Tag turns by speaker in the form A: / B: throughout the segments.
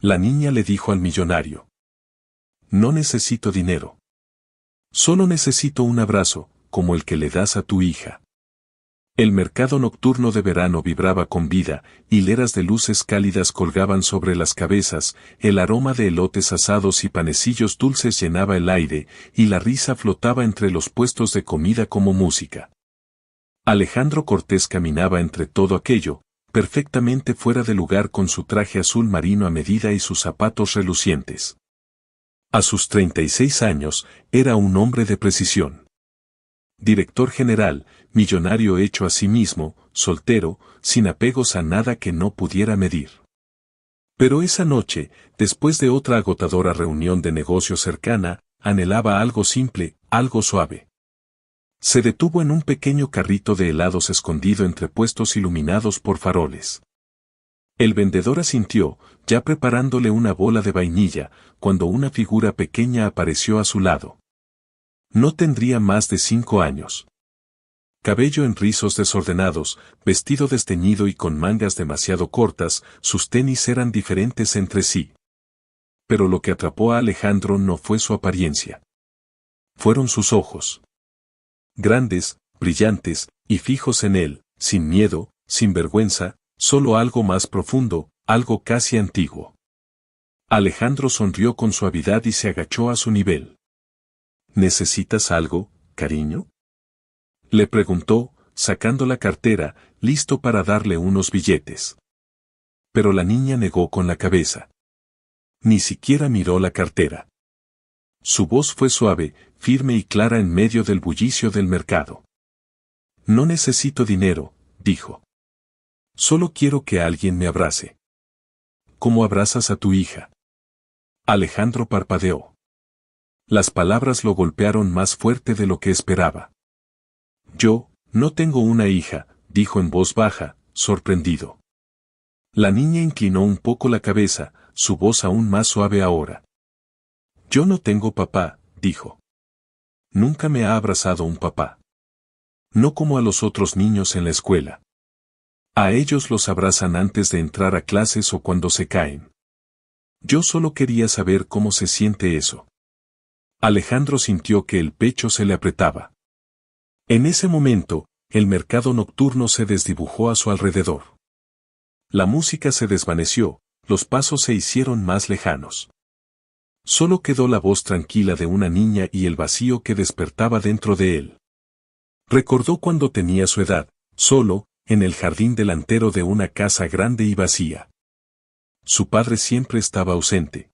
A: La niña le dijo al millonario. No necesito dinero. Solo necesito un abrazo, como el que le das a tu hija. El mercado nocturno de verano vibraba con vida, hileras de luces cálidas colgaban sobre las cabezas, el aroma de elotes asados y panecillos dulces llenaba el aire, y la risa flotaba entre los puestos de comida como música. Alejandro Cortés caminaba entre todo aquello, perfectamente fuera de lugar con su traje azul marino a medida y sus zapatos relucientes. A sus 36 años, era un hombre de precisión. Director general, millonario hecho a sí mismo, soltero, sin apegos a nada que no pudiera medir. Pero esa noche, después de otra agotadora reunión de negocio cercana, anhelaba algo simple, algo suave. Se detuvo en un pequeño carrito de helados escondido entre puestos iluminados por faroles. El vendedor asintió, ya preparándole una bola de vainilla, cuando una figura pequeña apareció a su lado. No tendría más de 5 años. Cabello en rizos desordenados, vestido desteñido y con mangas demasiado cortas, sus tenis eran diferentes entre sí. Pero lo que atrapó a Alejandro no fue su apariencia. Fueron sus ojos. Grandes, brillantes, y fijos en él, sin miedo, sin vergüenza, solo algo más profundo, algo casi antiguo. Alejandro sonrió con suavidad y se agachó a su nivel. ¿Necesitas algo, cariño? Le preguntó, sacando la cartera, listo para darle unos billetes. Pero la niña negó con la cabeza. Ni siquiera miró la cartera. Su voz fue suave, firme y clara en medio del bullicio del mercado. No necesito dinero, dijo. Solo quiero que alguien me abrace. ¿Cómo abrazas a tu hija? Alejandro parpadeó. Las palabras lo golpearon más fuerte de lo que esperaba. Yo, no tengo una hija, dijo en voz baja, sorprendido. La niña inclinó un poco la cabeza, su voz aún más suave ahora. Yo no tengo papá, dijo. Nunca me ha abrazado un papá. No como a los otros niños en la escuela. A ellos los abrazan antes de entrar a clases o cuando se caen. Yo solo quería saber cómo se siente eso. Alejandro sintió que el pecho se le apretaba. En ese momento, el mercado nocturno se desdibujó a su alrededor. La música se desvaneció, los pasos se hicieron más lejanos. Solo quedó la voz tranquila de una niña y el vacío que despertaba dentro de él. Recordó cuando tenía su edad, solo, en el jardín delantero de una casa grande y vacía. Su padre siempre estaba ausente.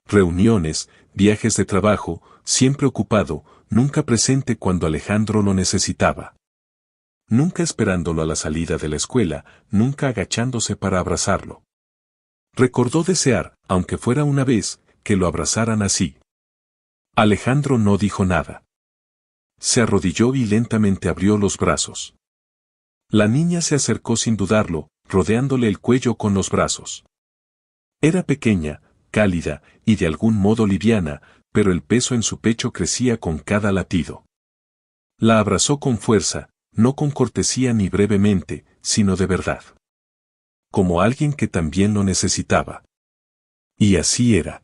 A: Reuniones, viajes de trabajo, siempre ocupado, nunca presente cuando Alejandro lo necesitaba. Nunca esperándolo a la salida de la escuela, nunca agachándose para abrazarlo. Recordó desear, aunque fuera una vez, que lo abrazaran así. Alejandro no dijo nada. Se arrodilló y lentamente abrió los brazos. La niña se acercó sin dudarlo, rodeándole el cuello con los brazos. Era pequeña, cálida, y de algún modo liviana, pero el peso en su pecho crecía con cada latido. La abrazó con fuerza, no con cortesía ni brevemente, sino de verdad. Como alguien que también lo necesitaba. Y así era.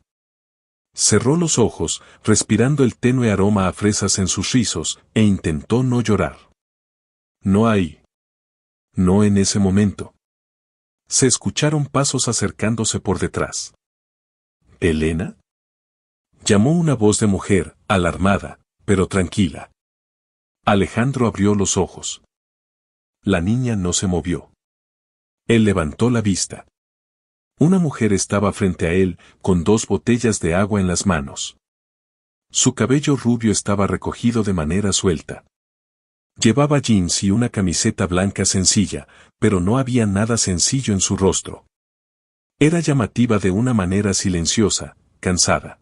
A: Cerró los ojos, respirando el tenue aroma a fresas en sus rizos, e intentó no llorar. No ahí. No en ese momento. Se escucharon pasos acercándose por detrás. ¿Elena? Llamó una voz de mujer, alarmada, pero tranquila. Alejandro abrió los ojos. La niña no se movió. Él levantó la vista. Una mujer estaba frente a él, con 2 botellas de agua en las manos. Su cabello rubio estaba recogido de manera suelta. Llevaba jeans y una camiseta blanca sencilla, pero no había nada sencillo en su rostro. Era llamativa de una manera silenciosa, cansada.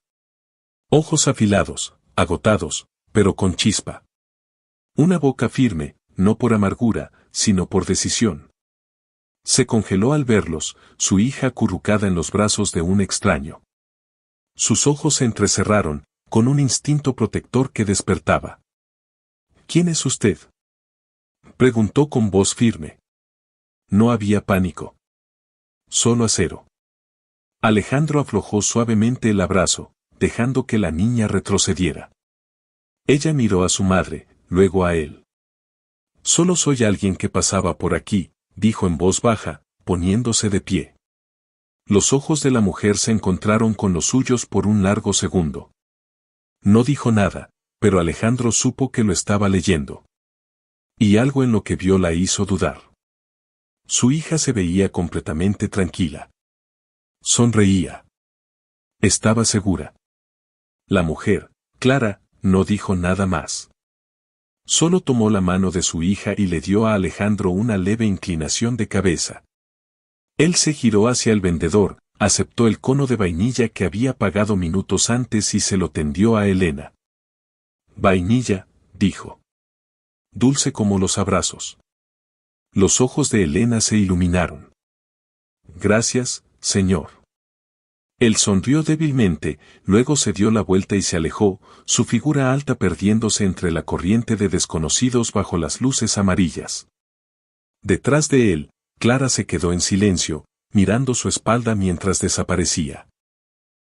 A: Ojos afilados, agotados, pero con chispa. Una boca firme, no por amargura, sino por decisión. Se congeló al verlos, su hija acurrucada en los brazos de un extraño. Sus ojos se entrecerraron, con un instinto protector que despertaba. ¿Quién es usted?, preguntó con voz firme. No había pánico. Solo acero. Alejandro aflojó suavemente el abrazo, dejando que la niña retrocediera. Ella miró a su madre, luego a él. Solo soy alguien que pasaba por aquí, dijo en voz baja, poniéndose de pie. Los ojos de la mujer se encontraron con los suyos por un largo segundo. No dijo nada, pero Alejandro supo que lo estaba leyendo. Y algo en lo que vio la hizo dudar. Su hija se veía completamente tranquila. Sonreía. Estaba segura. La mujer, Clara, no dijo nada más. Solo tomó la mano de su hija y le dio a Alejandro una leve inclinación de cabeza. Él se giró hacia el vendedor, aceptó el cono de vainilla que había pagado minutos antes y se lo tendió a Elena. Vainilla, dijo. Dulce como los abrazos. Los ojos de Elena se iluminaron. Gracias, señor. Él sonrió débilmente, luego se dio la vuelta y se alejó, su figura alta perdiéndose entre la corriente de desconocidos bajo las luces amarillas. Detrás de él, Clara se quedó en silencio, mirando su espalda mientras desaparecía.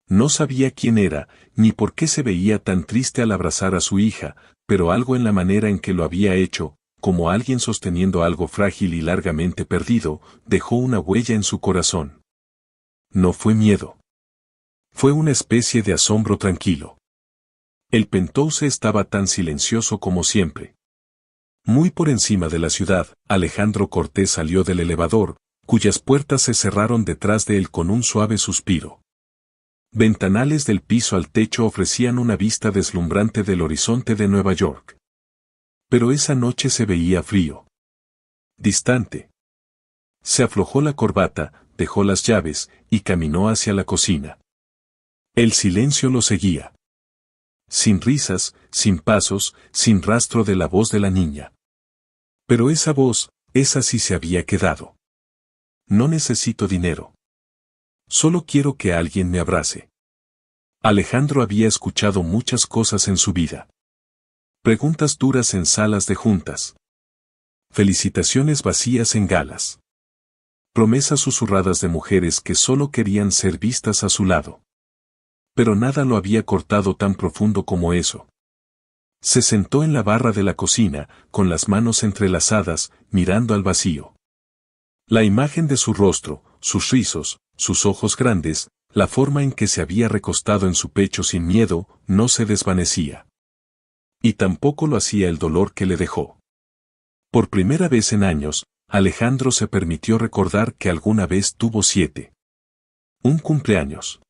A: No sabía quién era, ni por qué se veía tan triste al abrazar a su hija, pero algo en la manera en que lo había hecho, como alguien sosteniendo algo frágil y largamente perdido, dejó una huella en su corazón. No fue miedo. Fue una especie de asombro tranquilo. El Penthouse estaba tan silencioso como siempre. Muy por encima de la ciudad, Alejandro Cortés salió del elevador, cuyas puertas se cerraron detrás de él con un suave suspiro. Ventanales del piso al techo ofrecían una vista deslumbrante del horizonte de Nueva York. Pero esa noche se veía frío. Distante. Se aflojó la corbata, dejó las llaves, y caminó hacia la cocina. El silencio lo seguía. Sin risas, sin pasos, sin rastro de la voz de la niña. Pero esa voz, esa sí se había quedado. No necesito dinero. Solo quiero que alguien me abrace. Alejandro había escuchado muchas cosas en su vida. Preguntas duras en salas de juntas. Felicitaciones vacías en galas. Promesas susurradas de mujeres que solo querían ser vistas a su lado. Pero nada lo había cortado tan profundo como eso. Se sentó en la barra de la cocina, con las manos entrelazadas, mirando al vacío. La imagen de su rostro, sus rizos, sus ojos grandes, la forma en que se había recostado en su pecho sin miedo, no se desvanecía. Y tampoco lo hacía el dolor que le dejó. Por primera vez en años, Alejandro se permitió recordar que alguna vez tuvo 7. Un cumpleaños.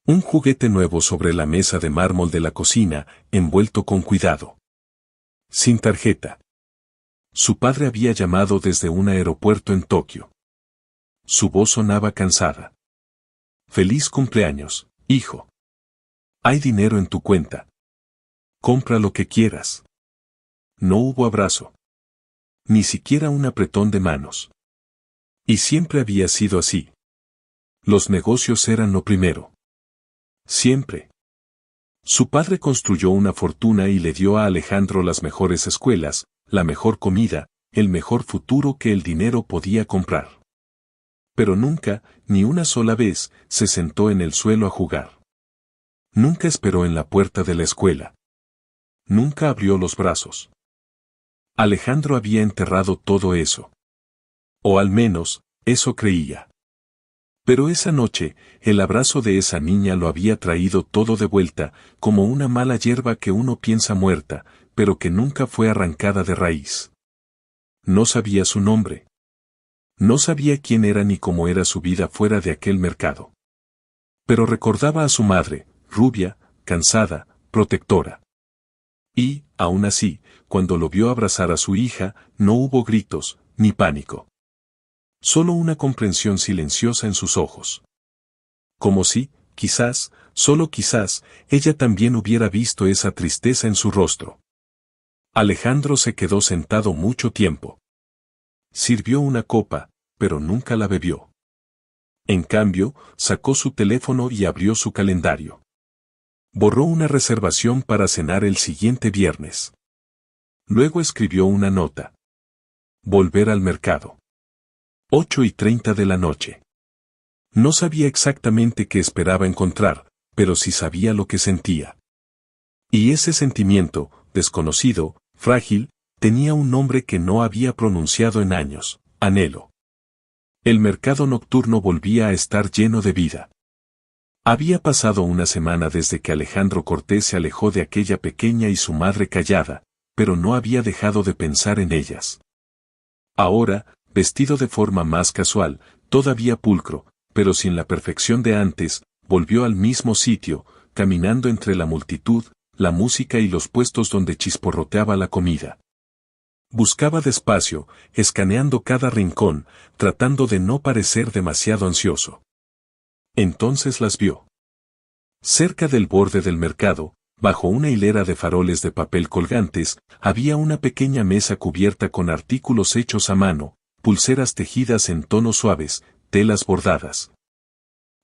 A: Un juguete nuevo sobre la mesa de mármol de la cocina, envuelto con cuidado. Sin tarjeta. Su padre había llamado desde un aeropuerto en Tokio. Su voz sonaba cansada. Feliz cumpleaños, hijo. Hay dinero en tu cuenta. Compra lo que quieras. No hubo abrazo. Ni siquiera un apretón de manos. Y siempre había sido así. Los negocios eran lo primero. Siempre. Su padre construyó una fortuna y le dio a Alejandro las mejores escuelas, la mejor comida, el mejor futuro que el dinero podía comprar. Pero nunca, ni una sola vez, se sentó en el suelo a jugar. Nunca esperó en la puerta de la escuela. Nunca abrió los brazos. Alejandro había enterrado todo eso. O al menos, eso creía. Pero esa noche, el abrazo de esa niña lo había traído todo de vuelta, como una mala hierba que uno piensa muerta, pero que nunca fue arrancada de raíz. No sabía su nombre. No sabía quién era ni cómo era su vida fuera de aquel mercado. Pero recordaba a su madre, rubia, cansada, protectora. Y, aún así, cuando lo vio abrazar a su hija, no hubo gritos, ni pánico. Solo una comprensión silenciosa en sus ojos. Como si, quizás, solo quizás, ella también hubiera visto esa tristeza en su rostro. Alejandro se quedó sentado mucho tiempo. Sirvió una copa, pero nunca la bebió. En cambio, sacó su teléfono y abrió su calendario. Borró una reservación para cenar el siguiente viernes. Luego escribió una nota. Volver al mercado. 8:30 de la noche. No sabía exactamente qué esperaba encontrar, pero sí sabía lo que sentía. Y ese sentimiento, desconocido, frágil, tenía un nombre que no había pronunciado en años: anhelo. El mercado nocturno volvía a estar lleno de vida. Había pasado una semana desde que Alejandro Cortés se alejó de aquella pequeña y su madre callada, pero no había dejado de pensar en ellas. Ahora, vestido de forma más casual, todavía pulcro, pero sin la perfección de antes, volvió al mismo sitio, caminando entre la multitud, la música y los puestos donde chisporroteaba la comida. Buscaba despacio, escaneando cada rincón, tratando de no parecer demasiado ansioso. Entonces las vio. Cerca del borde del mercado, bajo una hilera de faroles de papel colgantes, había una pequeña mesa cubierta con artículos hechos a mano, pulseras tejidas en tonos suaves, telas bordadas.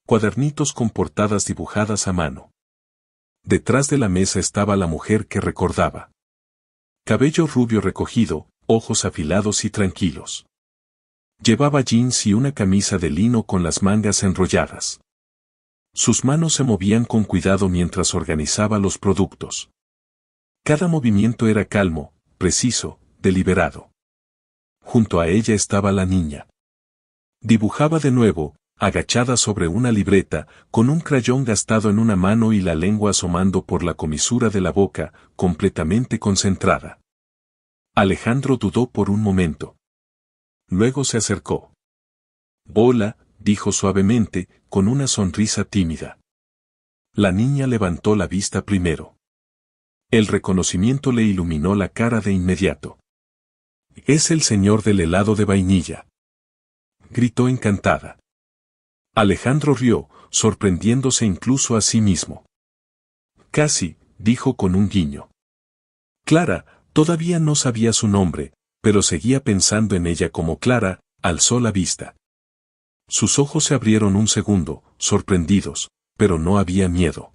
A: Cuadernitos con portadas dibujadas a mano. Detrás de la mesa estaba la mujer que recordaba. Cabello rubio recogido, ojos afilados y tranquilos. Llevaba jeans y una camisa de lino con las mangas enrolladas. Sus manos se movían con cuidado mientras organizaba los productos. Cada movimiento era calmo, preciso, deliberado. Junto a ella estaba la niña. Dibujaba de nuevo, agachada sobre una libreta, con un crayón gastado en una mano y la lengua asomando por la comisura de la boca, completamente concentrada. Alejandro dudó por un momento. Luego se acercó. «Hola», dijo suavemente, con una sonrisa tímida. La niña levantó la vista primero. El reconocimiento le iluminó la cara de inmediato. «Es el señor del helado de vainilla», gritó encantada. Alejandro rió, sorprendiéndose incluso a sí mismo. «Casi», dijo con un guiño. Clara, todavía no sabía su nombre, pero seguía pensando en ella como Clara, alzó la vista. Sus ojos se abrieron un segundo, sorprendidos, pero no había miedo.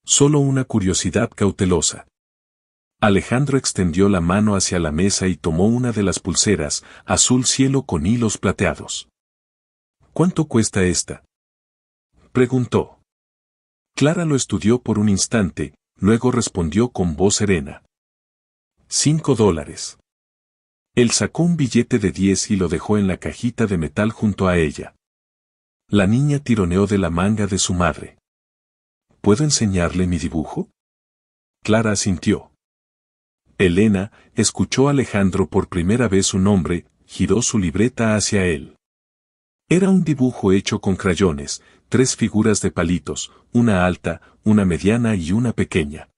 A: Solo una curiosidad cautelosa. Alejandro extendió la mano hacia la mesa y tomó una de las pulseras, azul cielo con hilos plateados. «¿Cuánto cuesta esta?», preguntó. Clara lo estudió por un instante, luego respondió con voz serena. $5. Él sacó un billete de 10 y lo dejó en la cajita de metal junto a ella. La niña tironeó de la manga de su madre. «¿Puedo enseñarle mi dibujo?». Clara asintió. Elena escuchó a Alejandro por primera vez su nombre, giró su libreta hacia él. Era un dibujo hecho con crayones, 3 figuras de palitos, una alta, una mediana y una pequeña.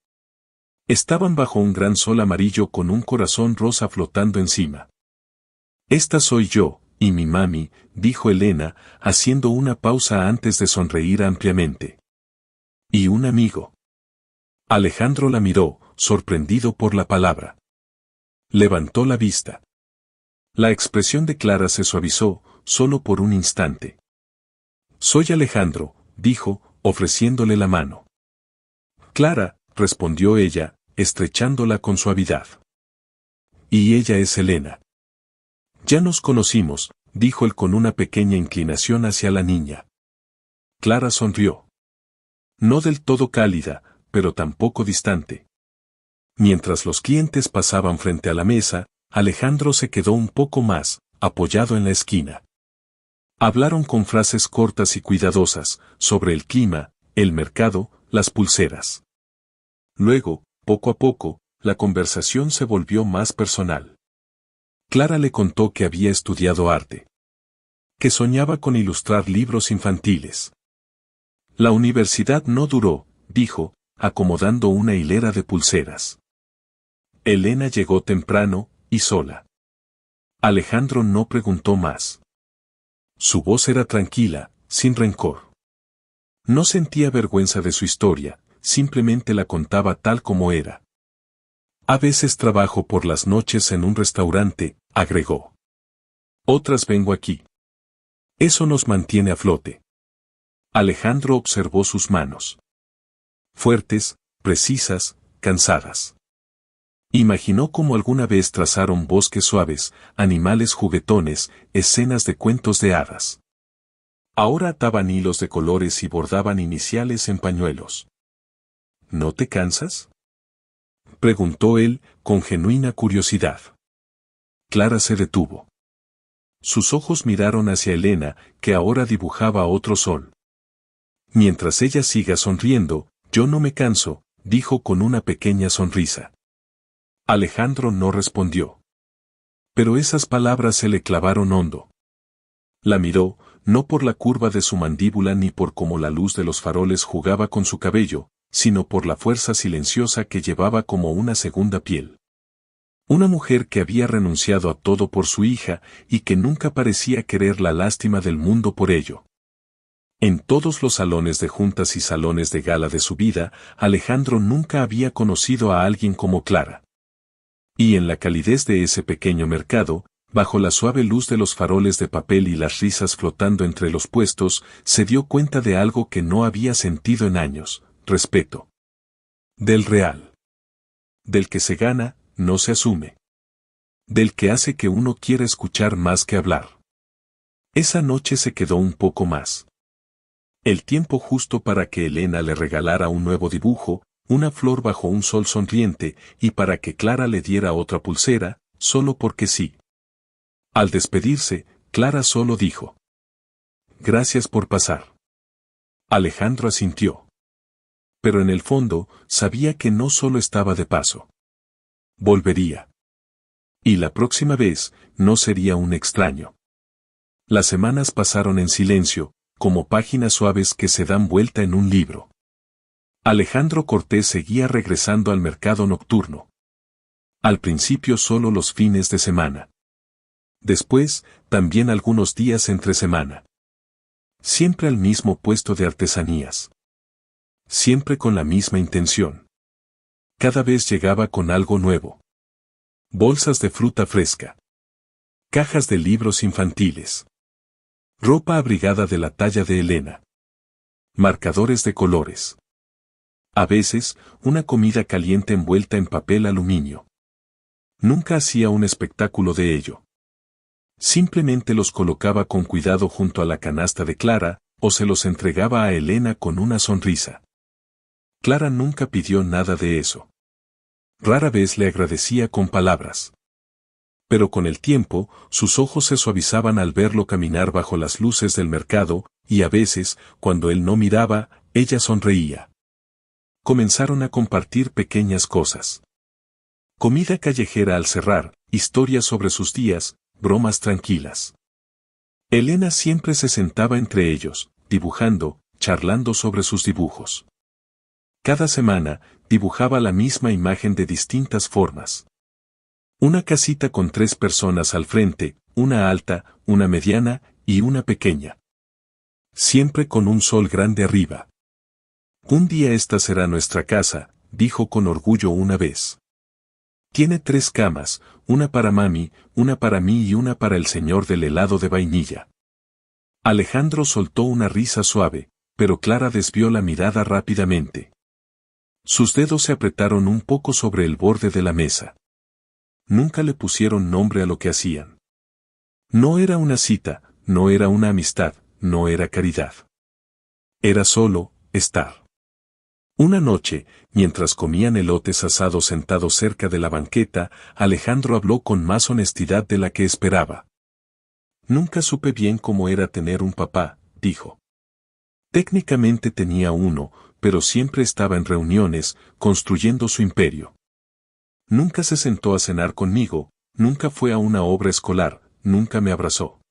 A: Estaban bajo un gran sol amarillo con un corazón rosa flotando encima. «Esta soy yo, y mi mami», dijo Elena, haciendo una pausa antes de sonreír ampliamente. «Y un amigo». Alejandro la miró, sorprendido por la palabra. Levantó la vista. La expresión de Clara se suavizó, solo por un instante. «Soy Alejandro», dijo, ofreciéndole la mano. «Clara», respondió ella, estrechándola con suavidad. «Y ella es Elena». «Ya nos conocimos», dijo él con una pequeña inclinación hacia la niña. Clara sonrió. No del todo cálida, pero tampoco distante. Mientras los clientes pasaban frente a la mesa, Alejandro se quedó un poco más, apoyado en la esquina. Hablaron con frases cortas y cuidadosas, sobre el clima, el mercado, las pulseras. Luego, poco a poco, la conversación se volvió más personal. Clara le contó que había estudiado arte. Que soñaba con ilustrar libros infantiles. La universidad no duró, dijo, acomodando una hilera de pulseras. Elena llegó temprano, y sola. Alejandro no preguntó más. Su voz era tranquila, sin rencor. No sentía vergüenza de su historia, simplemente la contaba tal como era. «A veces trabajo por las noches en un restaurante», agregó. «Otras vengo aquí. Eso nos mantiene a flote». Alejandro observó sus manos. Fuertes, precisas, cansadas. Imaginó cómo alguna vez trazaron bosques suaves, animales juguetones, escenas de cuentos de hadas. Ahora ataban hilos de colores y bordaban iniciales en pañuelos. ¿No te cansas?, preguntó él, con genuina curiosidad. Clara se detuvo. Sus ojos miraron hacia Elena, que ahora dibujaba otro sol. Mientras ella siga sonriendo, yo no me canso, dijo con una pequeña sonrisa. Alejandro no respondió. Pero esas palabras se le clavaron hondo. La miró, no por la curva de su mandíbula ni por cómo la luz de los faroles jugaba con su cabello, sino por la fuerza silenciosa que llevaba como una segunda piel. Una mujer que había renunciado a todo por su hija y que nunca parecía querer la lástima del mundo por ello. En todos los salones de juntas y salones de gala de su vida, Alejandro nunca había conocido a alguien como Clara. Y en la calidez de ese pequeño mercado, bajo la suave luz de los faroles de papel y las risas flotando entre los puestos, se dio cuenta de algo que no había sentido en años: respeto. Del real. Del que se gana, no se asume. Del que hace que uno quiera escuchar más que hablar. Esa noche se quedó un poco más. El tiempo justo para que Elena le regalara un nuevo dibujo, una flor bajo un sol sonriente, y para que Clara le diera otra pulsera, solo porque sí. Al despedirse, Clara solo dijo: «Gracias por pasar». Alejandro asintió. Pero en el fondo, sabía que no solo estaba de paso. Volvería. Y la próxima vez, no sería un extraño. Las semanas pasaron en silencio, como páginas suaves que se dan vuelta en un libro. Alejandro Cortés seguía regresando al mercado nocturno. Al principio solo los fines de semana. Después, también algunos días entre semana. Siempre al mismo puesto de artesanías. Siempre con la misma intención. Cada vez llegaba con algo nuevo. Bolsas de fruta fresca. Cajas de libros infantiles. Ropa abrigada de la talla de Elena. Marcadores de colores. A veces, una comida caliente envuelta en papel aluminio. Nunca hacía un espectáculo de ello. Simplemente los colocaba con cuidado junto a la canasta de Clara, o se los entregaba a Elena con una sonrisa. Clara nunca pidió nada de eso. Rara vez le agradecía con palabras. Pero con el tiempo, sus ojos se suavizaban al verlo caminar bajo las luces del mercado, y a veces, cuando él no miraba, ella sonreía. Comenzaron a compartir pequeñas cosas. Comida callejera al cerrar, historias sobre sus días, bromas tranquilas. Elena siempre se sentaba entre ellos, dibujando, charlando sobre sus dibujos. Cada semana, dibujaba la misma imagen de distintas formas. Una casita con 3 personas al frente, una alta, una mediana, y una pequeña. Siempre con un sol grande arriba. «Un día esta será nuestra casa», dijo con orgullo una vez. «Tiene 3 camas, una para mami, una para mí y una para el señor del helado de vainilla». Alejandro soltó una risa suave, pero Clara desvió la mirada rápidamente. Sus dedos se apretaron un poco sobre el borde de la mesa. Nunca le pusieron nombre a lo que hacían. No era una cita, no era una amistad, no era caridad. Era solo, estar. Una noche, mientras comían elotes asados sentados cerca de la banqueta, Alejandro habló con más honestidad de la que esperaba. «Nunca supe bien cómo era tener un papá», dijo. «Técnicamente tenía uno, pero siempre estaba en reuniones, construyendo su imperio. Nunca se sentó a cenar conmigo, nunca fue a una obra escolar, nunca me abrazó».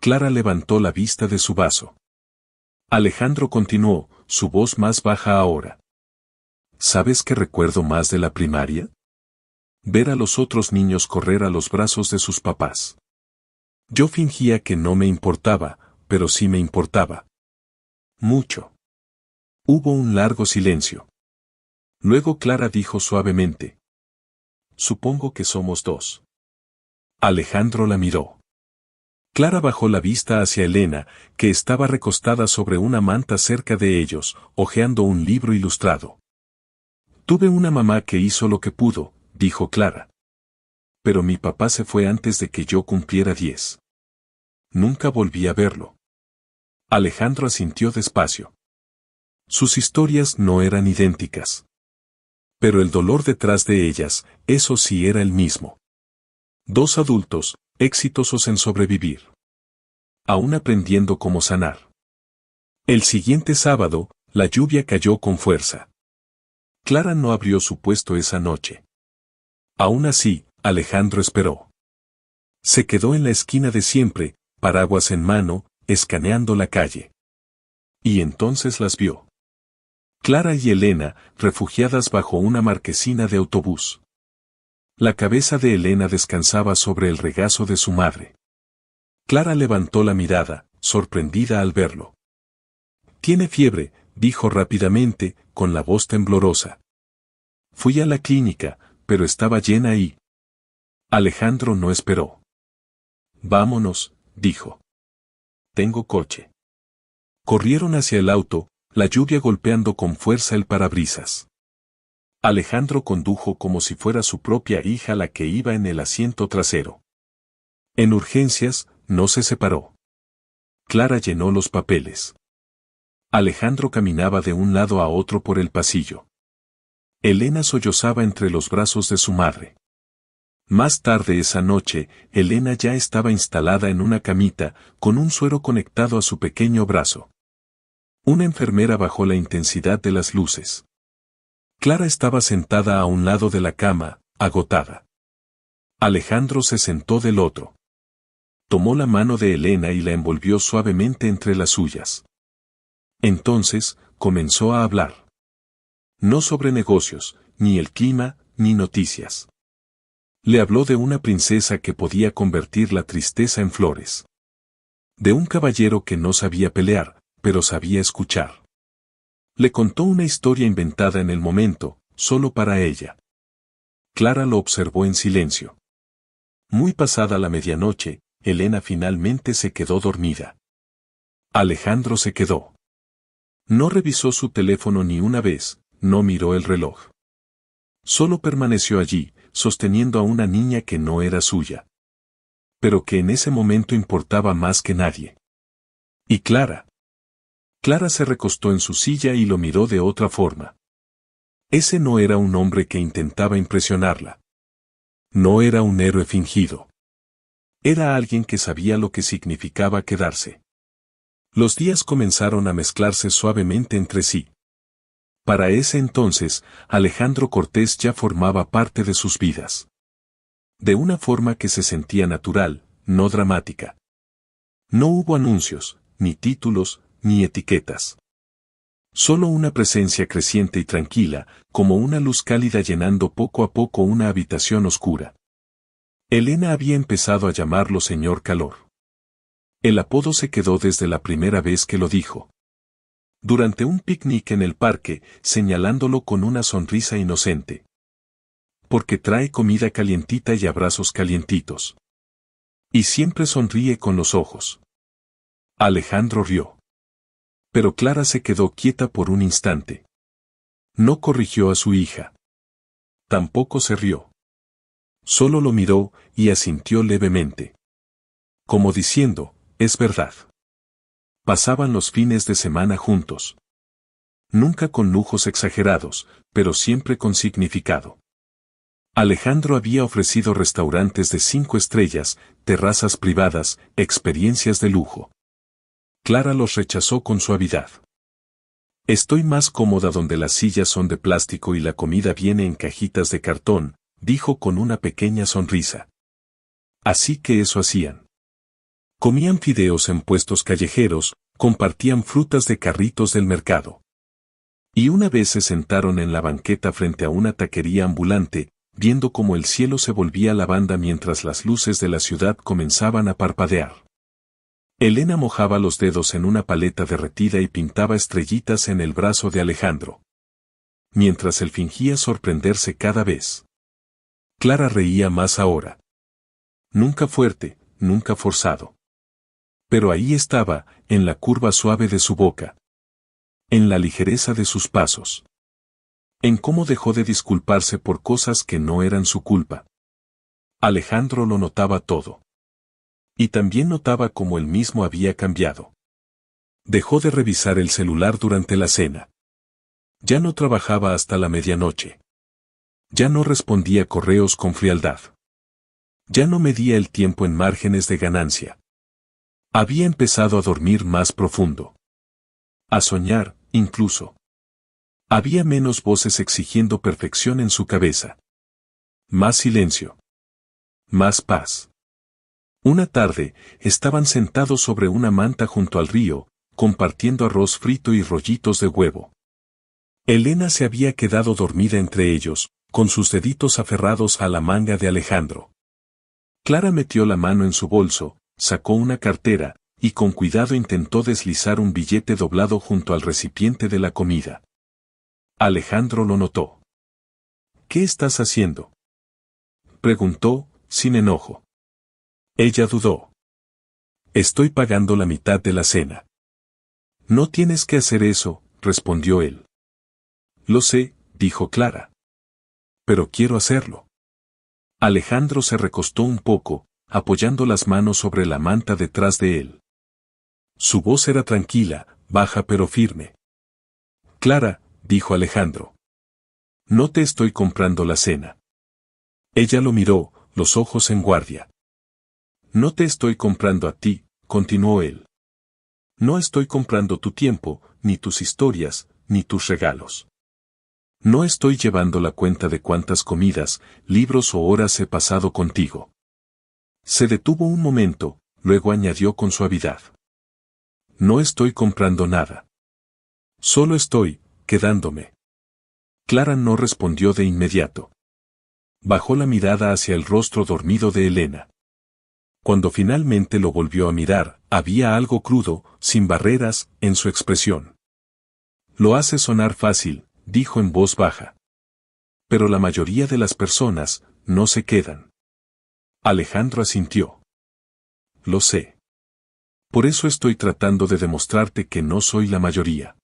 A: Clara levantó la vista de su vaso. Alejandro continuó, su voz más baja ahora. «¿Sabes qué recuerdo más de la primaria? Ver a los otros niños correr a los brazos de sus papás. Yo fingía que no me importaba, pero sí me importaba. Mucho». Hubo un largo silencio. Luego Clara dijo suavemente: «Supongo que somos 2». Alejandro la miró. Clara bajó la vista hacia Elena, que estaba recostada sobre una manta cerca de ellos, hojeando un libro ilustrado. «Tuve una mamá que hizo lo que pudo», dijo Clara. «Pero mi papá se fue antes de que yo cumpliera 10. Nunca volví a verlo». Alejandro asintió despacio. Sus historias no eran idénticas. Pero el dolor detrás de ellas, eso sí era el mismo. Dos adultos, exitosos en sobrevivir. Aún aprendiendo cómo sanar. El siguiente sábado, la lluvia cayó con fuerza. Clara no abrió su puesto esa noche. Aún así, Alejandro esperó. Se quedó en la esquina de siempre, paraguas en mano, escaneando la calle. Y entonces las vio. Clara y Elena, refugiadas bajo una marquesina de autobús. La cabeza de Elena descansaba sobre el regazo de su madre. Clara levantó la mirada, sorprendida al verlo. «Tiene fiebre», dijo rápidamente, con la voz temblorosa. «Fui a la clínica, pero estaba llena y...» Alejandro no esperó. «Vámonos», dijo. «Tengo coche». Corrieron hacia el auto, la lluvia golpeando con fuerza el parabrisas. Alejandro condujo como si fuera su propia hija la que iba en el asiento trasero. En urgencias, no se separó. Clara llenó los papeles. Alejandro caminaba de un lado a otro por el pasillo. Elena sollozaba entre los brazos de su madre. Más tarde esa noche, Elena ya estaba instalada en una camita, con un suero conectado a su pequeño brazo. Una enfermera bajó la intensidad de las luces. Clara estaba sentada a un lado de la cama, agotada. Alejandro se sentó del otro. Tomó la mano de Elena y la envolvió suavemente entre las suyas. Entonces, comenzó a hablar. No sobre negocios, ni el clima, ni noticias. Le habló de una princesa que podía convertir la tristeza en flores. De un caballero que no sabía pelear, pero sabía escuchar. Le contó una historia inventada en el momento, solo para ella. Clara lo observó en silencio. Muy pasada la medianoche, Elena finalmente se quedó dormida. Alejandro se quedó. No revisó su teléfono ni una vez, no miró el reloj. Solo permaneció allí, sosteniendo a una niña que no era suya. Pero que en ese momento importaba más que nadie. ¿Y Clara? Clara se recostó en su silla y lo miró de otra forma. Ese no era un hombre que intentaba impresionarla. No era un héroe fingido. Era alguien que sabía lo que significaba quedarse. Los días comenzaron a mezclarse suavemente entre sí. Para ese entonces, Alejandro Cortés ya formaba parte de sus vidas. De una forma que se sentía natural, no dramática. No hubo anuncios, ni títulos, ni etiquetas. Solo una presencia creciente y tranquila, como una luz cálida llenando poco a poco una habitación oscura. Elena había empezado a llamarlo Señor Calor. El apodo se quedó desde la primera vez que lo dijo. Durante un picnic en el parque, señalándolo con una sonrisa inocente. Porque trae comida calientita y abrazos calientitos. Y siempre sonríe con los ojos. Alejandro rió. Pero Clara se quedó quieta por un instante. No corrigió a su hija. Tampoco se rió. Solo lo miró y asintió levemente. Como diciendo, es verdad. Pasaban los fines de semana juntos. Nunca con lujos exagerados, pero siempre con significado. Alejandro había ofrecido restaurantes de 5 estrellas, terrazas privadas, experiencias de lujo. Clara los rechazó con suavidad. Estoy más cómoda donde las sillas son de plástico y la comida viene en cajitas de cartón, dijo con una pequeña sonrisa. Así que eso hacían. Comían fideos en puestos callejeros, compartían frutas de carritos del mercado. Y una vez se sentaron en la banqueta frente a una taquería ambulante, viendo cómo el cielo se volvía lavanda mientras las luces de la ciudad comenzaban a parpadear. Elena mojaba los dedos en una paleta derretida y pintaba estrellitas en el brazo de Alejandro. Mientras él fingía sorprenderse cada vez. Clara reía más ahora. Nunca fuerte, nunca forzado. Pero ahí estaba, en la curva suave de su boca. En la ligereza de sus pasos. En cómo dejó de disculparse por cosas que no eran su culpa. Alejandro lo notaba todo. Y también notaba cómo él mismo había cambiado. Dejó de revisar el celular durante la cena. Ya no trabajaba hasta la medianoche. Ya no respondía correos con frialdad. Ya no medía el tiempo en márgenes de ganancia. Había empezado a dormir más profundo. A soñar, incluso. Había menos voces exigiendo perfección en su cabeza. Más silencio. Más paz. Una tarde, estaban sentados sobre una manta junto al río, compartiendo arroz frito y rollitos de huevo. Elena se había quedado dormida entre ellos, con sus deditos aferrados a la manga de Alejandro. Clara metió la mano en su bolso, sacó una cartera, y con cuidado intentó deslizar un billete doblado junto al recipiente de la comida. Alejandro lo notó. ¿Qué estás haciendo?, preguntó, sin enojo. Ella dudó. Estoy pagando la mitad de la cena. No tienes que hacer eso, respondió él. Lo sé, dijo Clara. Pero quiero hacerlo. Alejandro se recostó un poco, apoyando las manos sobre la manta detrás de él. Su voz era tranquila, baja pero firme. Clara, dijo Alejandro. No te estoy comprando la cena. Ella lo miró, los ojos en guardia. No te estoy comprando a ti, continuó él. No estoy comprando tu tiempo, ni tus historias, ni tus regalos. No estoy llevando la cuenta de cuántas comidas, libros o horas he pasado contigo. Se detuvo un momento, luego añadió con suavidad. No estoy comprando nada. Solo estoy, quedándome. Clara no respondió de inmediato. Bajó la mirada hacia el rostro dormido de Elena. Cuando finalmente lo volvió a mirar, había algo crudo, sin barreras, en su expresión. Lo hace sonar fácil, dijo en voz baja. Pero la mayoría de las personas, no se quedan. Alejandro asintió. Lo sé. Por eso estoy tratando de demostrarte que no soy la mayoría.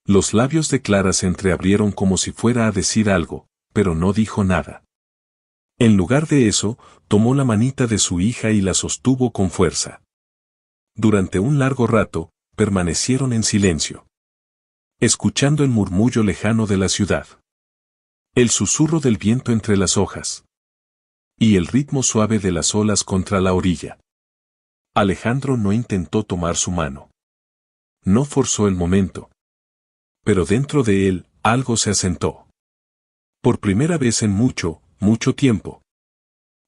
A: Los labios de Clara se entreabrieron como si fuera a decir algo, pero no dijo nada. En lugar de eso, tomó la manita de su hija y la sostuvo con fuerza. Durante un largo rato, permanecieron en silencio, escuchando el murmullo lejano de la ciudad, el susurro del viento entre las hojas y el ritmo suave de las olas contra la orilla. Alejandro no intentó tomar su mano. No forzó el momento. Pero dentro de él, algo se asentó. Por primera vez en mucho, mucho tiempo.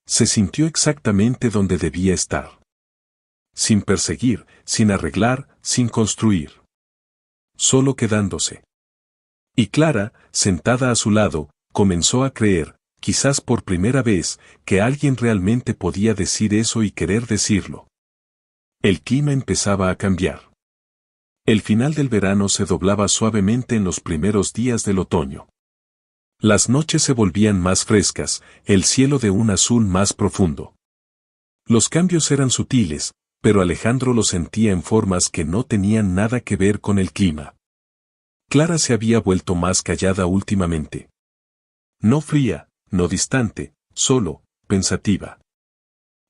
A: Se sintió exactamente donde debía estar. Sin perseguir, sin arreglar, sin construir. Solo quedándose. Y Clara, sentada a su lado, comenzó a creer, quizás por primera vez, que alguien realmente podía decir eso y querer decirlo. El clima empezaba a cambiar. El final del verano se doblaba suavemente en los primeros días del otoño. Las noches se volvían más frescas, el cielo de un azul más profundo. Los cambios eran sutiles, pero Alejandro los sentía en formas que no tenían nada que ver con el clima. Clara se había vuelto más callada últimamente. No fría, no distante, solo, pensativa.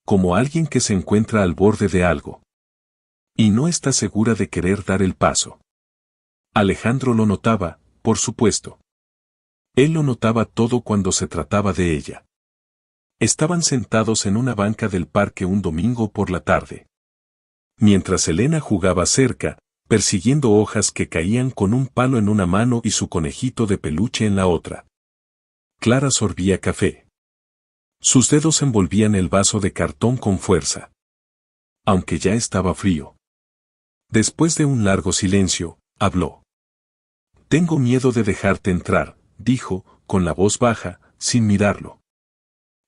A: Como alguien que se encuentra al borde de algo. Y no está segura de querer dar el paso. Alejandro lo notaba, por supuesto. Él lo notaba todo cuando se trataba de ella. Estaban sentados en una banca del parque un domingo por la tarde. Mientras Elena jugaba cerca, persiguiendo hojas que caían con un palo en una mano y su conejito de peluche en la otra. Clara sorbía café. Sus dedos envolvían el vaso de cartón con fuerza. Aunque ya estaba frío. Después de un largo silencio, habló. Tengo miedo de dejarte entrar, dijo, con la voz baja, sin mirarlo.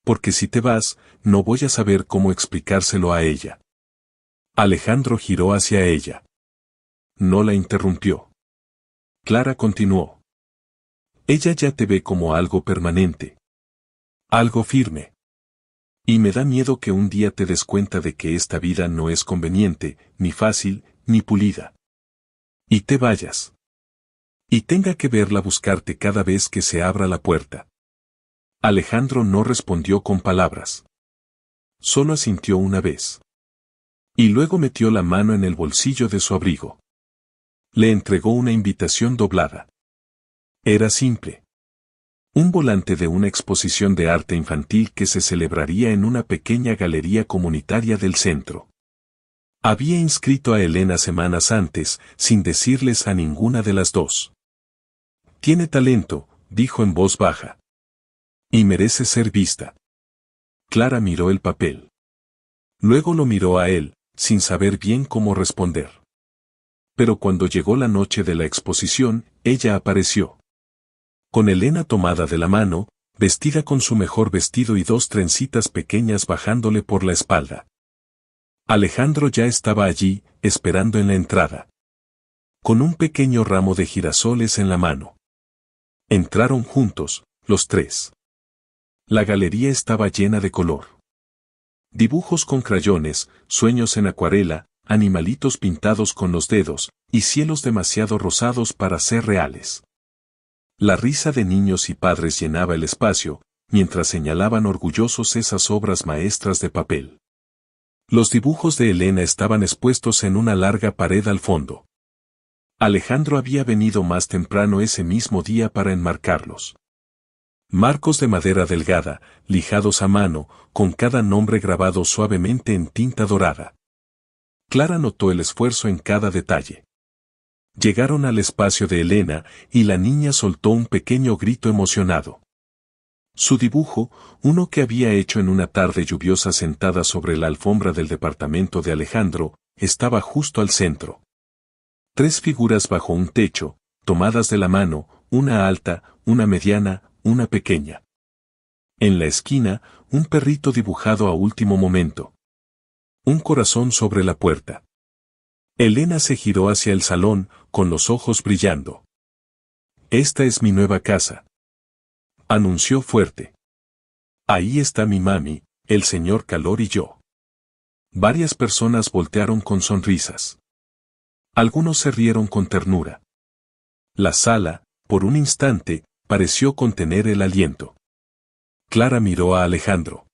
A: Porque si te vas, no voy a saber cómo explicárselo a ella. Alejandro giró hacia ella. No la interrumpió. Clara continuó. Ella ya te ve como algo permanente. Algo firme. Y me da miedo que un día te des cuenta de que esta vida no es conveniente, ni fácil, ni pulida. Y te vayas. Y tenga que verla buscarte cada vez que se abra la puerta. Alejandro no respondió con palabras. Solo asintió una vez. Y luego metió la mano en el bolsillo de su abrigo. Le entregó una invitación doblada. Era simple. Un volante de una exposición de arte infantil que se celebraría en una pequeña galería comunitaria del centro. Había inscrito a Elena semanas antes, sin decirles a ninguna de las dos. Tiene talento, dijo en voz baja. Y merece ser vista. Clara miró el papel. Luego lo miró a él, sin saber bien cómo responder. Pero cuando llegó la noche de la exposición, ella apareció. Con Elena tomada de la mano, vestida con su mejor vestido y dos trencitas pequeñas bajándole por la espalda. Alejandro ya estaba allí, esperando en la entrada. Con un pequeño ramo de girasoles en la mano. Entraron juntos, los tres. La galería estaba llena de color. Dibujos con crayones, sueños en acuarela, animalitos pintados con los dedos, y cielos demasiado rosados para ser reales. La risa de niños y padres llenaba el espacio, mientras señalaban orgullosos esas obras maestras de papel. Los dibujos de Elena estaban expuestos en una larga pared al fondo. Alejandro había venido más temprano ese mismo día para enmarcarlos. Marcos de madera delgada, lijados a mano, con cada nombre grabado suavemente en tinta dorada. Clara notó el esfuerzo en cada detalle. Llegaron al espacio de Elena, y la niña soltó un pequeño grito emocionado. Su dibujo, uno que había hecho en una tarde lluviosa sentada sobre la alfombra del departamento de Alejandro, estaba justo al centro. 3 figuras bajo un techo, tomadas de la mano, una alta, una mediana, una pequeña. En la esquina, un perrito dibujado a último momento. Un corazón sobre la puerta. Elena se giró hacia el salón, con los ojos brillando. «Esta es mi nueva casa», anunció fuerte. «Ahí está mi mami, el señor Calor y yo». Varias personas voltearon con sonrisas. Algunos se rieron con ternura. La sala, por un instante, pareció contener el aliento. Clara miró a Alejandro.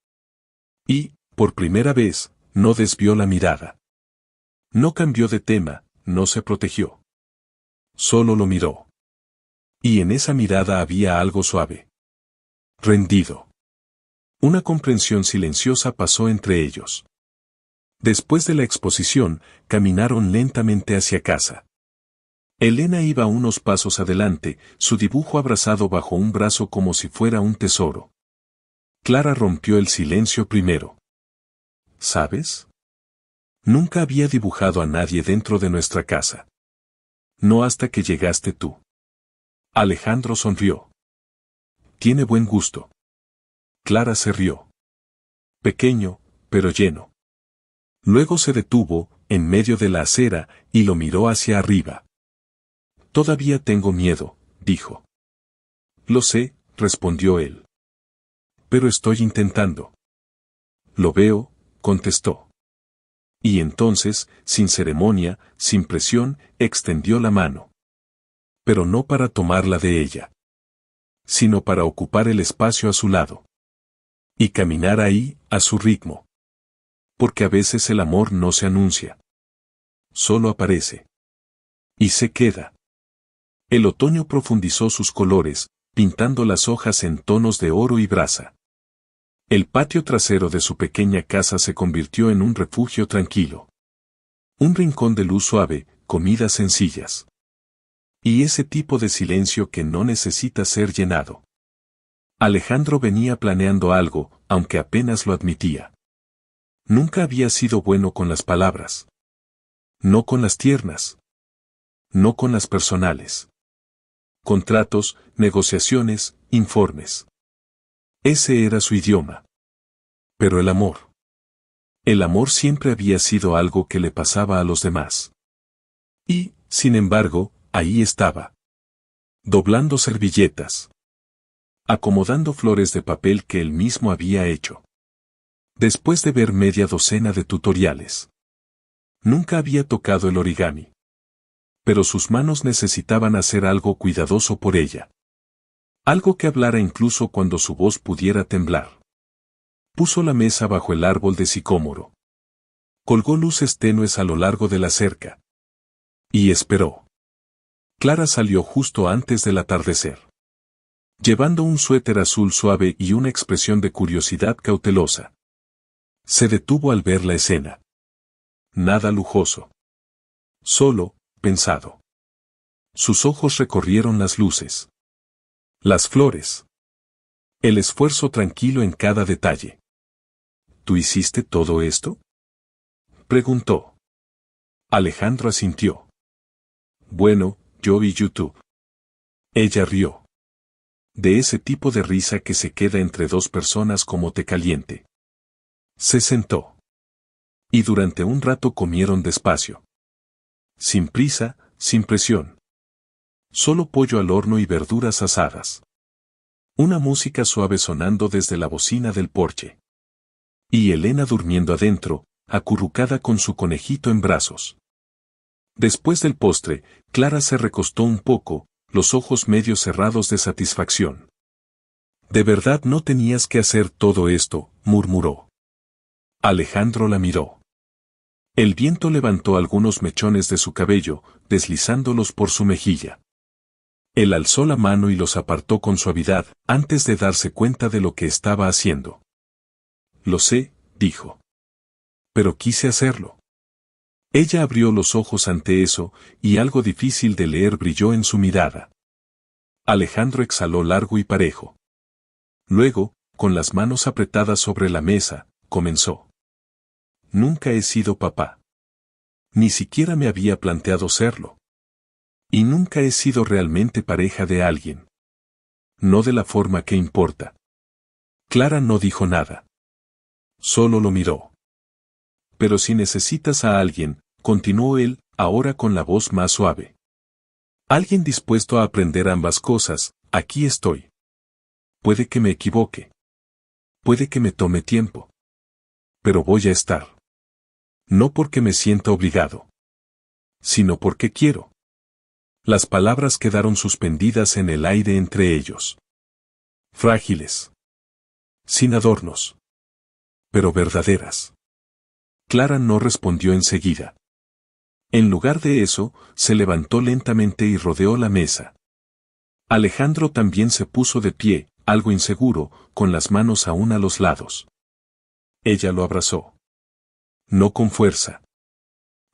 A: Y, por primera vez, no desvió la mirada. No cambió de tema, no se protegió. Solo lo miró. Y en esa mirada había algo suave. Rendido. Una comprensión silenciosa pasó entre ellos. Después de la exposición, caminaron lentamente hacia casa. Elena iba unos pasos adelante, su dibujo abrazado bajo un brazo como si fuera un tesoro. Clara rompió el silencio primero. ¿Sabes? Nunca había dibujado a nadie dentro de nuestra casa. No hasta que llegaste tú. Alejandro sonrió. Tiene buen gusto. Clara se rió. Pequeño, pero lleno. Luego se detuvo, en medio de la acera, y lo miró hacia arriba. Todavía tengo miedo, dijo. Lo sé, respondió él. Pero estoy intentando. Lo veo, contestó. Y entonces, sin ceremonia, sin presión, extendió la mano. Pero no para tomarla de ella, sino para ocupar el espacio a su lado. Y caminar ahí, a su ritmo. Porque a veces el amor no se anuncia. Solo aparece. Y se queda. El otoño profundizó sus colores, pintando las hojas en tonos de oro y brasa. El patio trasero de su pequeña casa se convirtió en un refugio tranquilo. Un rincón de luz suave, comidas sencillas. Y ese tipo de silencio que no necesita ser llenado. Alejandro venía planeando algo, aunque apenas lo admitía. Nunca había sido bueno con las palabras. No con las tiernas. No con las personales. Contratos, negociaciones, informes. Ese era su idioma. Pero el amor. El amor siempre había sido algo que le pasaba a los demás. Y, sin embargo, ahí estaba. Doblando servilletas. Acomodando flores de papel que él mismo había hecho. Después de ver media docena de tutoriales. Nunca había tocado el origami. Pero sus manos necesitaban hacer algo cuidadoso por ella. Algo que hablara incluso cuando su voz pudiera temblar. Puso la mesa bajo el árbol de sicómoro. Colgó luces tenues a lo largo de la cerca. Y esperó. Clara salió justo antes del atardecer. Llevando un suéter azul suave y una expresión de curiosidad cautelosa. Se detuvo al ver la escena. Nada lujoso. Solo, pensado. Sus ojos recorrieron las luces. Las flores. El esfuerzo tranquilo en cada detalle. ¿Tú hiciste todo esto?, preguntó. Alejandro asintió. Bueno, yo vi YouTube. Ella rió. De ese tipo de risa que se queda entre dos personas como té caliente. Se sentó. Y durante un rato comieron despacio. Sin prisa, sin presión. Solo pollo al horno y verduras asadas. Una música suave sonando desde la bocina del porche. Y Elena durmiendo adentro, acurrucada con su conejito en brazos. Después del postre, Clara se recostó un poco, los ojos medio cerrados de satisfacción. «¿De verdad no tenías que hacer todo esto?», murmuró. Alejandro la miró. El viento levantó algunos mechones de su cabello, deslizándolos por su mejilla. Él alzó la mano y los apartó con suavidad, antes de darse cuenta de lo que estaba haciendo. «Lo sé», dijo. «Pero quise hacerlo». Ella abrió los ojos ante eso, y algo difícil de leer brilló en su mirada. Alejandro exhaló largo y parejo. Luego, con las manos apretadas sobre la mesa, comenzó. «Nunca he sido papá. Ni siquiera me había planteado serlo. Y nunca he sido realmente pareja de alguien. No de la forma que importa». Clara no dijo nada. Solo lo miró. «Pero si necesitas a alguien», continuó él, ahora con la voz más suave. «Alguien dispuesto a aprender ambas cosas, aquí estoy. Puede que me equivoque. Puede que me tome tiempo. Pero voy a estar. No porque me sienta obligado. Sino porque quiero». Las palabras quedaron suspendidas en el aire entre ellos. Frágiles. Sin adornos. Pero verdaderas. Clara no respondió enseguida. En lugar de eso, se levantó lentamente y rodeó la mesa. Alejandro también se puso de pie, algo inseguro, con las manos aún a los lados. Ella lo abrazó. No con fuerza.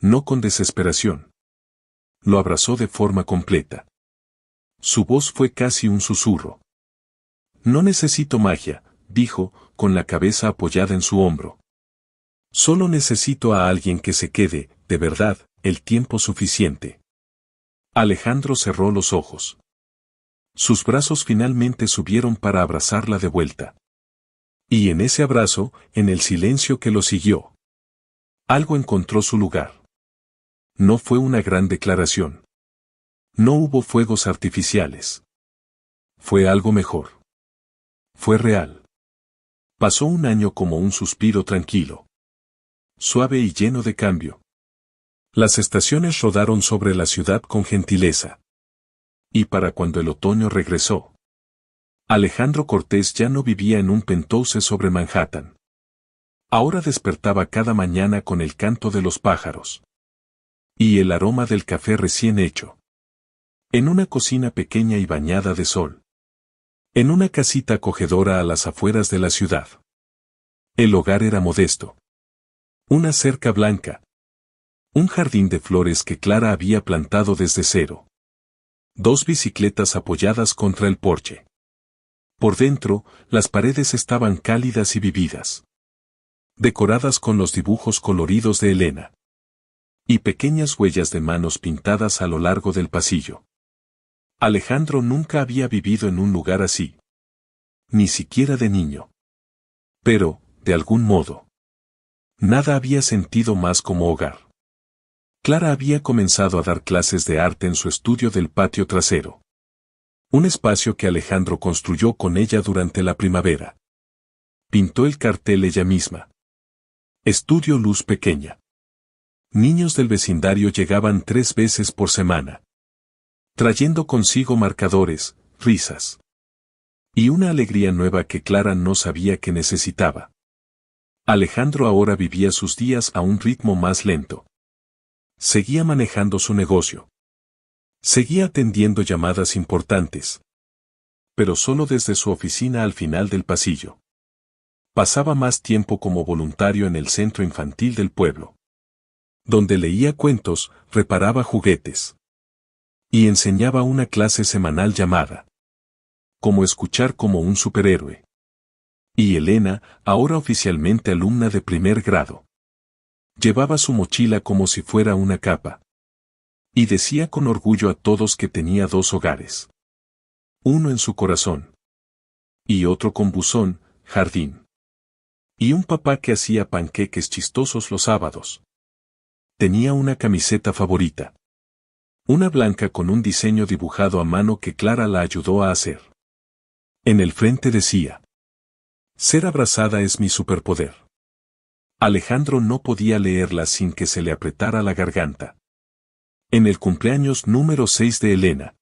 A: No con desesperación. Lo abrazó de forma completa. Su voz fue casi un susurro. «No necesito magia», dijo, con la cabeza apoyada en su hombro. «Solo necesito a alguien que se quede, de verdad, el tiempo suficiente». Alejandro cerró los ojos. Sus brazos finalmente subieron para abrazarla de vuelta. Y en ese abrazo, en el silencio que lo siguió, algo encontró su lugar. No fue una gran declaración. No hubo fuegos artificiales. Fue algo mejor. Fue real. Pasó un año como un suspiro tranquilo. Suave y lleno de cambio. Las estaciones rodaron sobre la ciudad con gentileza. Y para cuando el otoño regresó, Alejandro Cortés ya no vivía en un penthouse sobre Manhattan. Ahora despertaba cada mañana con el canto de los pájaros. Y el aroma del café recién hecho. En una cocina pequeña y bañada de sol. En una casita acogedora a las afueras de la ciudad. El hogar era modesto. Una cerca blanca. Un jardín de flores que Clara había plantado desde cero. 2 bicicletas apoyadas contra el porche. Por dentro, las paredes estaban cálidas y vividas. Decoradas con los dibujos coloridos de Elena. Y pequeñas huellas de manos pintadas a lo largo del pasillo. Alejandro nunca había vivido en un lugar así. Ni siquiera de niño. Pero, de algún modo, nada había sentido más como hogar. Clara había comenzado a dar clases de arte en su estudio del patio trasero. Un espacio que Alejandro construyó con ella durante la primavera. Pintó el cartel ella misma. Estudio Luz Pequeña. Niños del vecindario llegaban 3 veces por semana. Trayendo consigo marcadores, risas. Y una alegría nueva que Clara no sabía que necesitaba. Alejandro ahora vivía sus días a un ritmo más lento. Seguía manejando su negocio. Seguía atendiendo llamadas importantes, pero solo desde su oficina al final del pasillo. Pasaba más tiempo como voluntario en el centro infantil del pueblo, donde leía cuentos, reparaba juguetes y enseñaba una clase semanal llamada Cómo escuchar como un superhéroe. Y Elena, ahora oficialmente alumna de primer grado, llevaba su mochila como si fuera una capa. Y decía con orgullo a todos que tenía 2 hogares. Uno en su corazón. Y otro con buzón, jardín. Y un papá que hacía panqueques chistosos los sábados. Tenía una camiseta favorita. Una blanca con un diseño dibujado a mano que Clara la ayudó a hacer. En el frente decía: ser abrazada es mi superpoder. Alejandro no podía leerla sin que se le apretara la garganta. En el cumpleaños número 6 de Elena,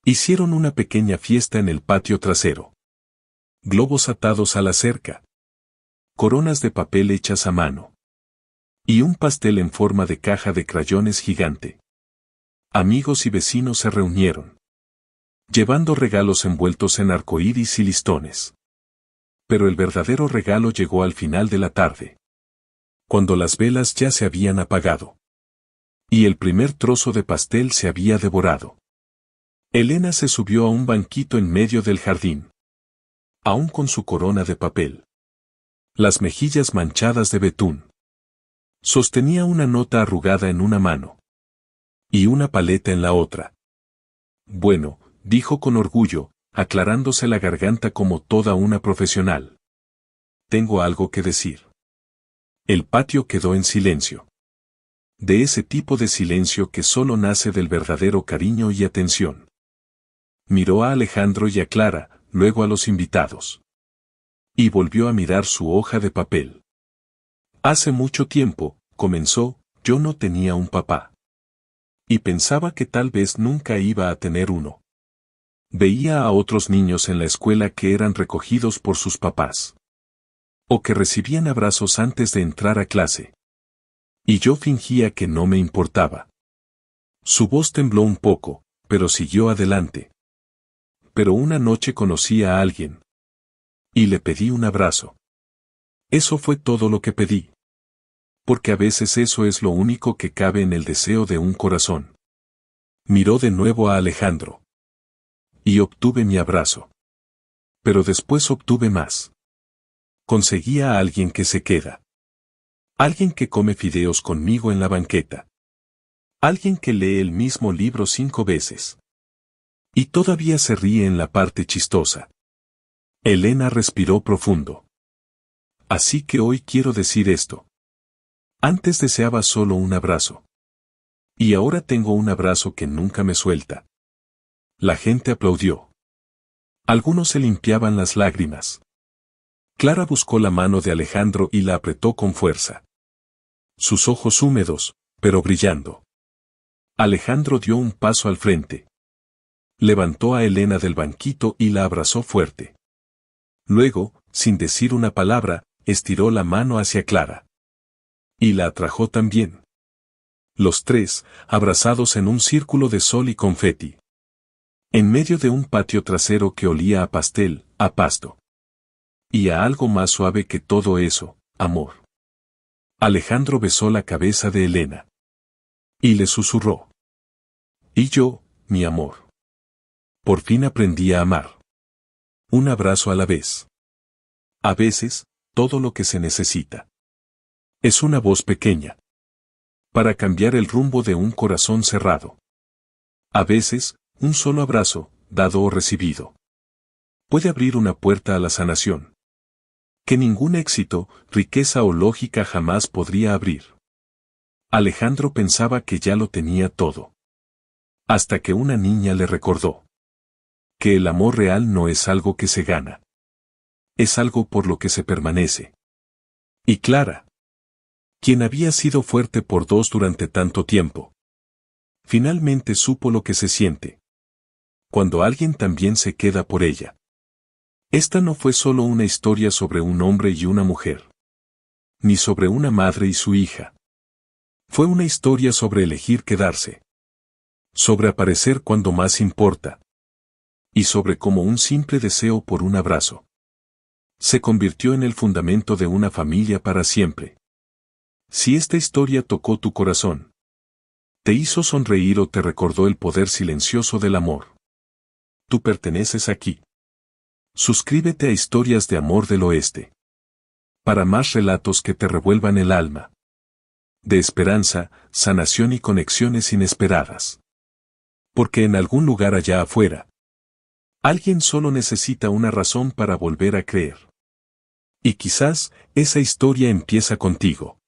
A: hicieron una pequeña fiesta en el patio trasero. Globos atados a la cerca. Coronas de papel hechas a mano. Y un pastel en forma de caja de crayones gigante. Amigos y vecinos se reunieron, llevando regalos envueltos en arcoíris y listones. Pero el verdadero regalo llegó al final de la tarde, cuando las velas ya se habían apagado. Y el primer trozo de pastel se había devorado. Elena se subió a un banquito en medio del jardín, aún con su corona de papel, las mejillas manchadas de betún. Sostenía una nota arrugada en una mano y una paleta en la otra. Bueno, dijo con orgullo, aclarándose la garganta como toda una profesional. Tengo algo que decir. El patio quedó en silencio. De ese tipo de silencio que solo nace del verdadero cariño y atención. Miró a Alejandro y a Clara, luego a los invitados. Y volvió a mirar su hoja de papel. Hace mucho tiempo, comenzó, yo no tenía un papá. Y pensaba que tal vez nunca iba a tener uno. Veía a otros niños en la escuela que eran recogidos por sus papás. O que recibían abrazos antes de entrar a clase. Y yo fingía que no me importaba. Su voz tembló un poco, pero siguió adelante. Pero una noche conocí a alguien. Y le pedí un abrazo. Eso fue todo lo que pedí. Porque a veces eso es lo único que cabe en el deseo de un corazón. Miró de nuevo a Alejandro. Y obtuve mi abrazo. Pero después obtuve más. Conseguí a alguien que se queda. Alguien que come fideos conmigo en la banqueta. Alguien que lee el mismo libro 5 veces. Y todavía se ríe en la parte chistosa. Elena respiró profundo. Así que hoy quiero decir esto. Antes deseaba solo un abrazo. Y ahora tengo un abrazo que nunca me suelta. La gente aplaudió. Algunos se limpiaban las lágrimas. Clara buscó la mano de Alejandro y la apretó con fuerza. Sus ojos húmedos, pero brillando. Alejandro dio un paso al frente. Levantó a Elena del banquito y la abrazó fuerte. Luego, sin decir una palabra, estiró la mano hacia Clara. Y la atrajo también. Los tres, abrazados en un círculo de sol y confeti. En medio de un patio trasero que olía a pastel, a pasto. Y a algo más suave que todo eso, amor. Alejandro besó la cabeza de Elena. Y le susurró. Y yo, mi amor. Por fin aprendí a amar. Un abrazo a la vez. A veces, todo lo que se necesita. Es una voz pequeña. Para cambiar el rumbo de un corazón cerrado. A veces, un solo abrazo, dado o recibido. Puede abrir una puerta a la sanación. Que ningún éxito, riqueza o lógica jamás podría abrir. Alejandro pensaba que ya lo tenía todo. Hasta que una niña le recordó. Que el amor real no es algo que se gana. Es algo por lo que se permanece. Y Clara, quien había sido fuerte por 2 durante tanto tiempo, finalmente supo lo que se siente. Cuando alguien también se queda por ella. Esta no fue solo una historia sobre un hombre y una mujer. Ni sobre una madre y su hija. Fue una historia sobre elegir quedarse. Sobre aparecer cuando más importa. Y sobre cómo un simple deseo por un abrazo se convirtió en el fundamento de una familia para siempre. Si esta historia tocó tu corazón, te hizo sonreír o te recordó el poder silencioso del amor, tú perteneces aquí. Suscríbete a Historias de Amor del Oeste. Para más relatos que te revuelvan el alma. De esperanza, sanación y conexiones inesperadas. Porque en algún lugar allá afuera, alguien solo necesita una razón para volver a creer. Y quizás, esa historia empieza contigo.